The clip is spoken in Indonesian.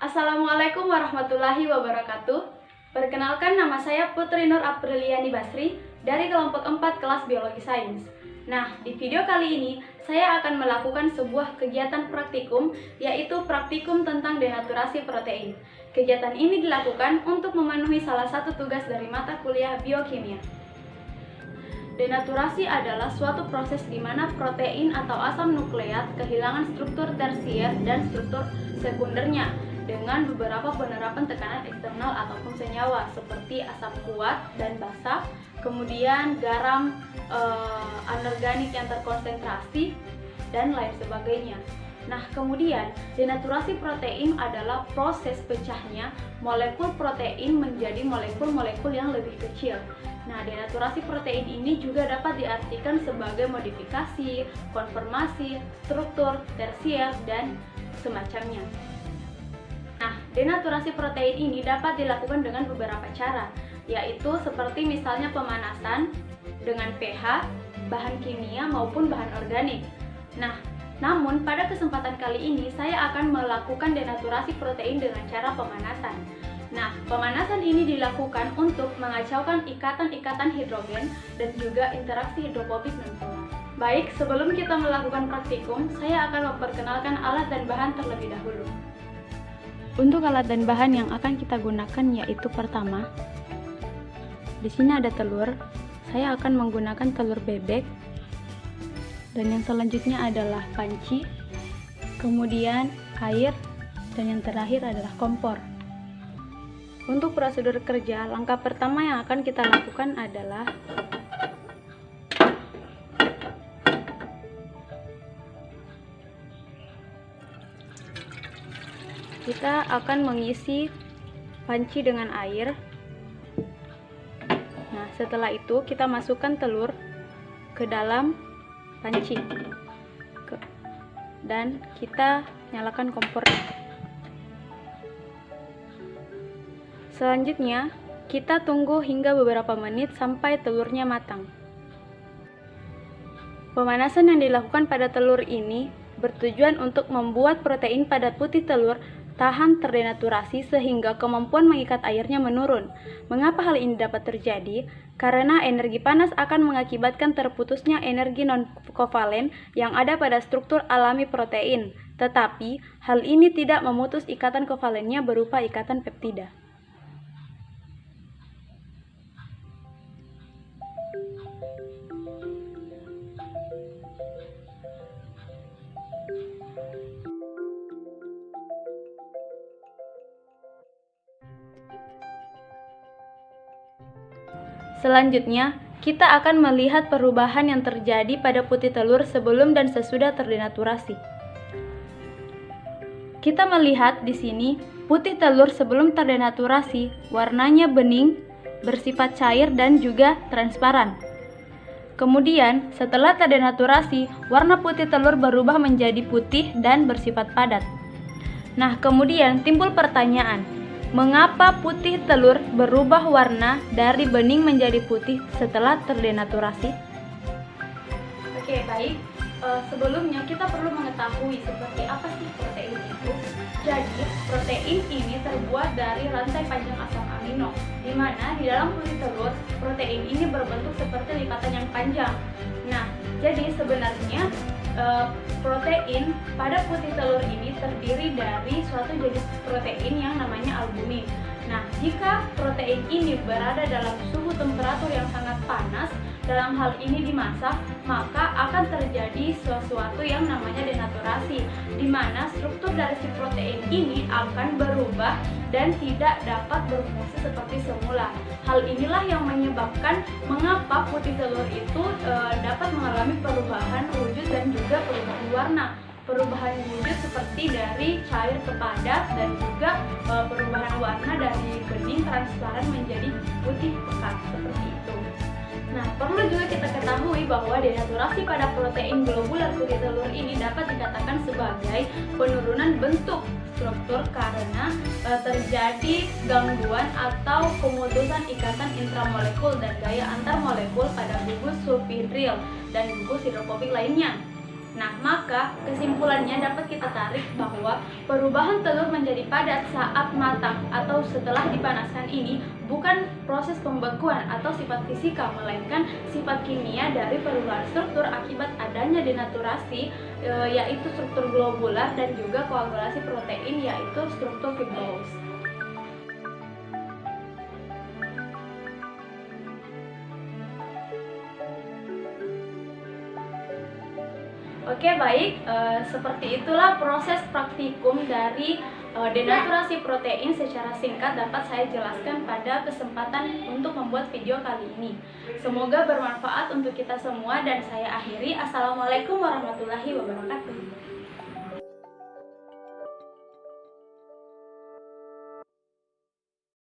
Assalamualaikum warahmatullahi wabarakatuh. Perkenalkan, nama saya Putri Nur Apriliani Basri dari kelompok 4 kelas Biologi Sains. Nah, di video kali ini saya akan melakukan sebuah kegiatan praktikum, yaitu praktikum tentang denaturasi protein. Kegiatan ini dilakukan untuk memenuhi salah satu tugas dari mata kuliah biokimia. Denaturasi adalah suatu proses di mana protein atau asam nukleat kehilangan struktur tersier dan struktur sekundernya dengan beberapa penerapan tekanan eksternal ataupun senyawa seperti asam kuat dan basa, kemudian garam anorganik yang terkonsentrasi, dan lain sebagainya. Nah, kemudian denaturasi protein adalah proses pecahnya molekul protein menjadi molekul-molekul yang lebih kecil. Nah, denaturasi protein ini juga dapat diartikan sebagai modifikasi, konformasi, struktur, tersier, dan semacamnya. Nah, denaturasi protein ini dapat dilakukan dengan beberapa cara, yaitu seperti misalnya pemanasan dengan pH, bahan kimia maupun bahan organik. Nah, namun pada kesempatan kali ini saya akan melakukan denaturasi protein dengan cara pemanasan. Nah, pemanasan ini dilakukan untuk mengacaukan ikatan-ikatan hidrogen dan juga interaksi hidrofobik nonpolar. Baik, sebelum kita melakukan praktikum, saya akan memperkenalkan alat dan bahan terlebih dahulu. Untuk alat dan bahan yang akan kita gunakan yaitu pertama, di sini ada telur. Saya akan menggunakan telur bebek. Dan yang selanjutnya adalah panci, kemudian air, dan yang terakhir adalah kompor. Untuk prosedur kerja, langkah pertama yang akan kita lakukan adalah kita akan mengisi panci dengan air. Nah, setelah itu kita masukkan telur ke dalam panci dan kita nyalakan kompor. Selanjutnya, kita tunggu hingga beberapa menit sampai telurnya matang. Pemanasan yang dilakukan pada telur ini bertujuan untuk membuat protein pada putih telur tahan terdenaturasi sehingga kemampuan mengikat airnya menurun. Mengapa hal ini dapat terjadi? Karena energi panas akan mengakibatkan terputusnya energi non-kovalen yang ada pada struktur alami protein. Tetapi, hal ini tidak memutus ikatan kovalennya berupa ikatan peptida. Selanjutnya, kita akan melihat perubahan yang terjadi pada putih telur sebelum dan sesudah terdenaturasi. Kita melihat di sini putih telur sebelum terdenaturasi, warnanya bening, bersifat cair dan juga transparan. Kemudian, setelah terdenaturasi, warna putih telur berubah menjadi putih dan bersifat padat. Nah, kemudian timbul pertanyaan, mengapa putih telur berubah warna dari bening menjadi putih setelah terdenaturasi? Oke, baik. Sebelumnya kita perlu mengetahui seperti apa sih protein itu. Jadi, protein ini terbuat dari rantai panjang asam amino, di mana di dalam putih telur, protein ini berbentuk seperti lipatan yang panjang. Nah, jadi sebenarnya protein pada putih telur ini terdiri dari suatu jenis protein yang namanya albumin. Nah, jika protein ini berada dalam suhu temperatur yang sangat panas, dalam hal ini dimasak, maka akan terjadi sesuatu yang namanya denaturasi, di mana struktur dari si protein ini akan berubah dan tidak dapat berfungsi seperti semula. Hal inilah yang menyebabkan mengapa putih telur itu dapat mengalami perubahan wujud dan juga perubahan warna. Perubahan wujud seperti dari cair ke padat dan juga perubahan warna dari bening transparan menjadi putih pekat seperti itu. Nah, perlu juga kita ketahui bahwa denaturasi pada protein globular putih telur ini dapat dikatakan sebagai penurunan bentuk struktur karena terjadi gangguan atau pemutusan ikatan intramolekul dan gaya antar molekul pada gugus sulfhidril dan gugus hidrofobik lainnya. Nah, maka kesimpulannya dapat kita tarik bahwa perubahan telur menjadi padat saat matang atau setelah dipanaskan ini bukan proses pembekuan atau sifat fisika, melainkan sifat kimia dari perubahan struktur akibat adanya denaturasi, yaitu struktur globular, dan juga koagulasi protein, yaitu struktur fibrosis. Oke, baik, seperti itulah proses praktikum dari denaturasi protein secara singkat dapat saya jelaskan pada kesempatan untuk membuat video kali ini. Semoga bermanfaat untuk kita semua dan saya akhiri. Assalamualaikum warahmatullahi wabarakatuh.